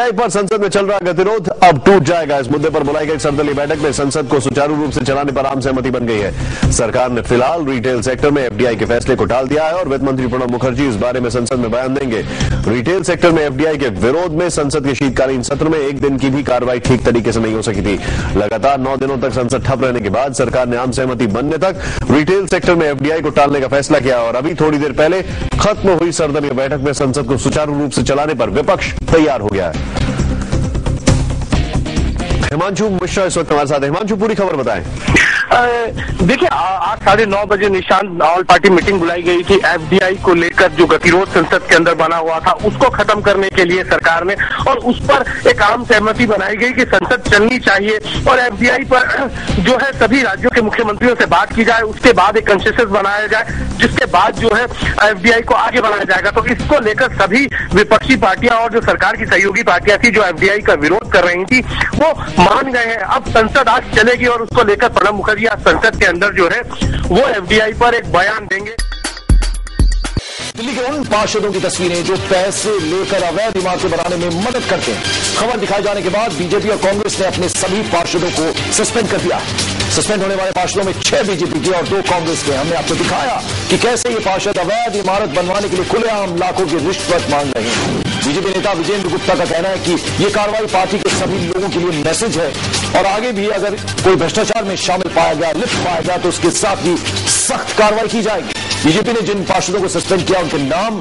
FDI पर संसद में चल रहा गतिरोध अब टूट जाएगा। इस मुद्दे पर बुलाई गई सर्वदलीय बैठक में संसद को सुचारू रूप से चलाने पर आम सहमति बन गई है। सरकार ने फिलहाल रिटेल सेक्टर में एफडीआई के फैसले को टाल दिया है और वित्त मंत्री प्रणब मुखर्जी इस बारे में संसद में बयान देंगे। रिटेल सेक्टर में एफडीआई के विरोध में संसद के शीतकालीन सत्र में एक दिन की भी कार्रवाई ठीक तरीके से नहीं हो सकी थी। लगातार 9 दिनों तक संसद ठप रहने के बाद सरकार ने आम सहमति बनने तक रिटेल सेक्टर में एफडीआई को टालने का फैसला किया और अभी थोड़ी देर पहले खत्म हुई सर्वदलीय बैठक में संसद को सुचारू रूप से चलाने पर विपक्ष तैयार हो गया है। हिमांशु मिश्रा इस वक्त हमारे साथ। हिमांशु, पूरी खबर बताएं। देखिए, आज 9:30 बजे निशांत ऑल पार्टी मीटिंग बुलाई गई थी। एफडीआई को लेकर जो गतिरोध संसद के अंदर बना हुआ था उसको खत्म करने के लिए सरकार ने, और उस पर एक आम सहमति बनाई गई कि संसद चलनी चाहिए और एफडीआई पर जो है सभी राज्यों के मुख्यमंत्रियों से बात की जाए, उसके बाद एक कंसेंसस बनाया जाए, जिसके बाद जो है एफडीआई को आगे बढ़ाया जाएगा। तो इसको लेकर सभी विपक्षी पार्टियां और जो सरकार की सहयोगी पार्टियां थी जो एफडीआई का विरोध कर रही थी वो मान गए हैं। अब संसद आज चलेगी और उसको लेकर प्रणब मुखर्जी आज संसद के अंदर जो है वो एफडीआई पर एक बयान देंगे। दिल्ली के उन पार्षदों की तस्वीरें जो पैसे लेकर अवैध इमारतें बनाने में मदद करते हैं। खबर दिखाए जाने के बाद बीजेपी और कांग्रेस ने अपने सभी पार्षदों को सस्पेंड कर दिया। सस्पेंड होने वाले पार्षदों में 6 बीजेपी के और 2 कांग्रेस के। हमने आपको दिखाया कि कैसे ये पार्षद अवैध इमारत बनवाने के लिए खुलेआम लाखों की रिश्वत मांग रहे हैं। बीजेपी नेता विजेंद्र गुप्ता का कहना है कि ये कार्रवाई पार्टी के सभी लोगों के लिए मैसेज है और आगे भी अगर कोई भ्रष्टाचार में शामिल पाया गया, लिप्त पाया गया तो उसके साथ भी सख्त कार्रवाई की जाएगी। बीजेपी ने जिन पार्षदों को सस्पेंड किया उनके नाम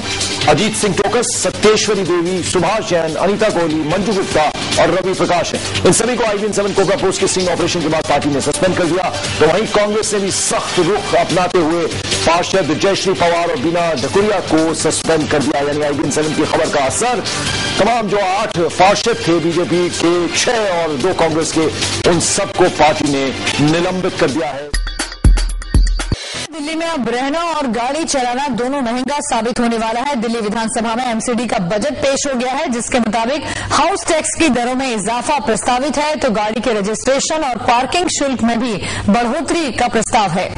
अजीत सिंह टोकस, सत्येश्वरी देवी, सुभाष जैन, अनीता कोहली, मंजू गुप्ता और रवि प्रकाश है। इन सभी को IB-7 कोबरा पोस्ट के स्टिंग ऑपरेशन के बाद पार्टी ने सस्पेंड कर दिया। तो वहीं कांग्रेस ने भी सख्त रुख अपनाते हुए पार्षद जयश्री पवार और बीना ढकुरिया को सस्पेंड कर दिया। यानी IB-7 की खबर का असर तमाम जो 8 पार्षद थे बीजेपी के, 6 और 2 कांग्रेस के, उन सबको पार्टी ने निलंबित कर दिया है। दिल्ली में अब रहना और गाड़ी चलाना दोनों महंगा साबित होने वाला है। दिल्ली विधानसभा में एमसीडी का बजट पेश हो गया है, जिसके मुताबिक हाउस टैक्स की दरों में इजाफा प्रस्तावित है, तो गाड़ी के रजिस्ट्रेशन और पार्किंग शुल्क में भी बढ़ोतरी का प्रस्ताव है।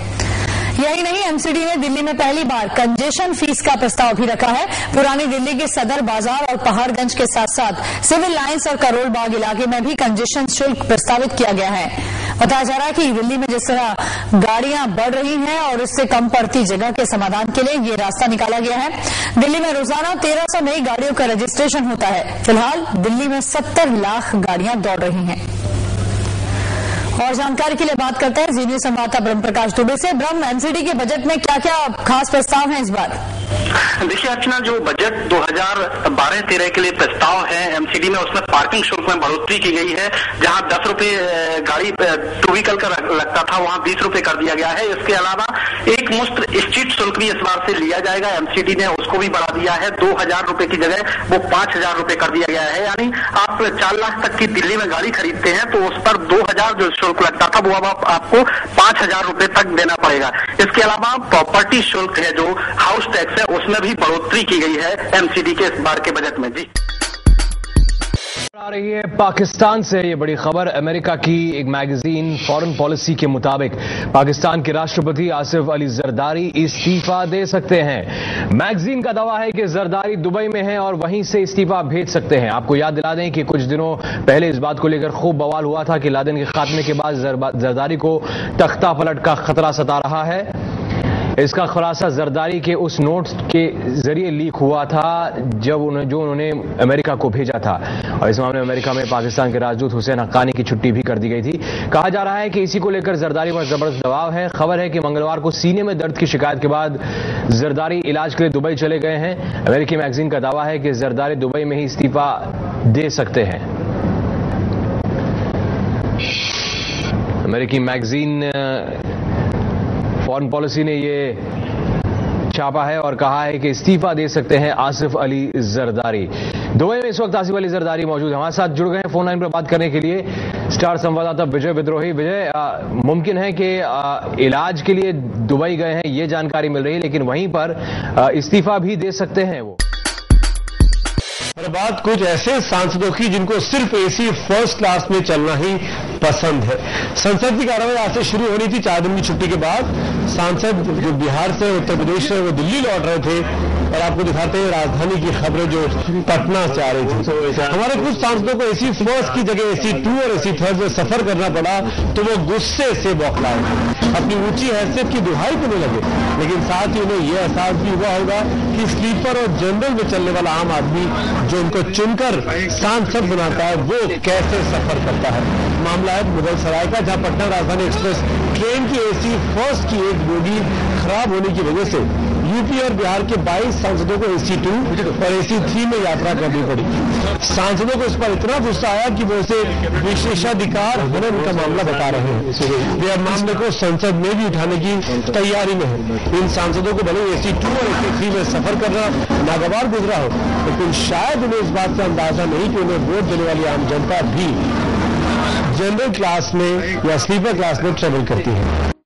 यही नहीं, एमसीडी ने दिल्ली में पहली बार कंजेशन फीस का प्रस्ताव भी रखा है। पुरानी दिल्ली के सदर बाजार और पहाड़गंज के साथ साथ सिविल लाइंस और करोल बाग इलाके में भी कंजेशन शुल्क प्रस्तावित किया गया है। बताया जा रहा है कि दिल्ली में जिस तरह गाड़ियां बढ़ रही हैं और उससे कम पड़ती जगह के समाधान के लिए ये रास्ता निकाला गया है। दिल्ली में रोजाना 1300 नई गाड़ियों का रजिस्ट्रेशन होता है। फिलहाल दिल्ली में 70 लाख गाड़ियां दौड़ रही हैं। और जानकारी के लिए बात करते हैं जीनियस संवाददाता ब्रह्म प्रकाश दुबे से। ब्रह्म, एमसीडी के बजट में क्या क्या खास प्रस्ताव हैं इस बार? देखिए अर्चना, जो बजट 2012-13 के लिए प्रस्ताव है एमसीडी में, उसमें पार्किंग शुल्क में बढ़ोतरी की गई है। जहां 10 रुपए गाड़ी 2 व्हीकल का लगता था, वहां 20 रुपए कर दिया गया है। इसके अलावा एक मुश्त स्ट्रीट शुल्क भी इस बार से लिया जाएगा। एमसीडी ने उसको भी बढ़ा दिया है। 2000 रुपए की जगह वो 5000 रुपए कर दिया गया है। यानी आप 4 लाख तक की दिल्ली में गाड़ी खरीदते हैं तो उस पर 2000 जो शुल्क लगता था वो अब आपको 5000 रुपए तक देना पड़ेगा। इसके अलावा प्रॉपर्टी शुल्क है, जो हाउस टैक्स है, उसमें भी बढ़ोतरी की गई है एमसीडी के इस बार के बजट में। जी आ रही है पाकिस्तान से ये बड़ी खबर। अमेरिका की एक मैगजीन फॉरेन पॉलिसी के मुताबिक पाकिस्तान के राष्ट्रपति आसिफ अली जरदारी इस्तीफा दे सकते हैं। मैगजीन का दावा है कि जरदारी दुबई में हैं और वहीं से इस्तीफा भेज सकते हैं। आपको याद दिला दें कि कुछ दिनों पहले इस बात को लेकर खूब बवाल हुआ था कि लादेन के खात्मे के बाद जरदारी को तख्ता पलट का खतरा सता रहा है। इसका खुलासा जरदारी के उस नोट के जरिए लीक हुआ था जो उन्होंने अमेरिका को भेजा था, और इस मामले में अमेरिका में पाकिस्तान के राजदूत हुसैन हक्कानी की छुट्टी भी कर दी गई थी। कहा जा रहा है कि इसी को लेकर जरदारी पर जबरदस्त दबाव है। खबर है कि मंगलवार को सीने में दर्द की शिकायत के बाद जरदारी इलाज के लिए दुबई चले गए हैं। अमेरिकी मैगजीन का दावा है कि जरदारी दुबई में ही इस्तीफा दे सकते हैं। अमेरिकी मैगजीन फॉरेन पॉलिसी ने ये छापा है और कहा है कि इस्तीफा दे सकते हैं आसिफ अली जरदारी। दुबई में इस वक्त आसिफ अली जरदारी मौजूद है, हमारे साथ जुड़ गए हैं फोन लाइन पर बात करने के लिए स्टार संवाददाता विजय विद्रोही। विजय, मुमकिन है कि इलाज के लिए दुबई गए हैं, ये जानकारी मिल रही है, लेकिन वहीं पर इस्तीफा भी दे सकते हैं वो। और बात कुछ ऐसे सांसदों की जिनको सिर्फ एसी फर्स्ट क्लास में चलना ही पसंद है। संसद की कार्रवाई आज से शुरू होनी थी 4 दिन की छुट्टी के बाद। सांसद जो बिहार से, उत्तर प्रदेश से, वो दिल्ली लौट रहे थे और आपको दिखाते हैं राजधानी की खबरें जो पटना से आ रही थी। हमारे कुछ सांसदों को AC फर्स्ट की जगह AC 2 और AC थर्ड में सफर करना पड़ा तो वो गुस्से से बौखलाए, अपनी ऊंची हैसियत की दुहाई करने लगे। लेकिन साथ ही उन्हें यह एहसास भी हुआ होगा कि स्लीपर और जनरल में चलने वाला आम आदमी जो उनको चुनकर सांसद बनाता है वो कैसे सफर करता है। मामला है मुगल सराय का, जहां पटना राजधानी एक्सप्रेस ट्रेन की AC फर्स्ट की एक बोगी खराब होने की वजह से यूपी और बिहार के 22 सांसदों को AC 2 और AC 3 में यात्रा करनी पड़ी। सांसदों को इस पर इतना गुस्सा आया कि वो इसे विशेषाधिकार हनन का मामला बता रहे हैं। वे अब मामले को संसद में भी उठाने की तैयारी में है। इन सांसदों को भले AC 2 और AC 3 में सफर करना नागवार गुजरा हो, लेकिन शायद उन्हें इस बात से अंदाजा नहीं कि उन्हें वोट देने वाली आम जनता भी जनरल क्लास में या स्लीपर क्लास में ट्रेवल करती है।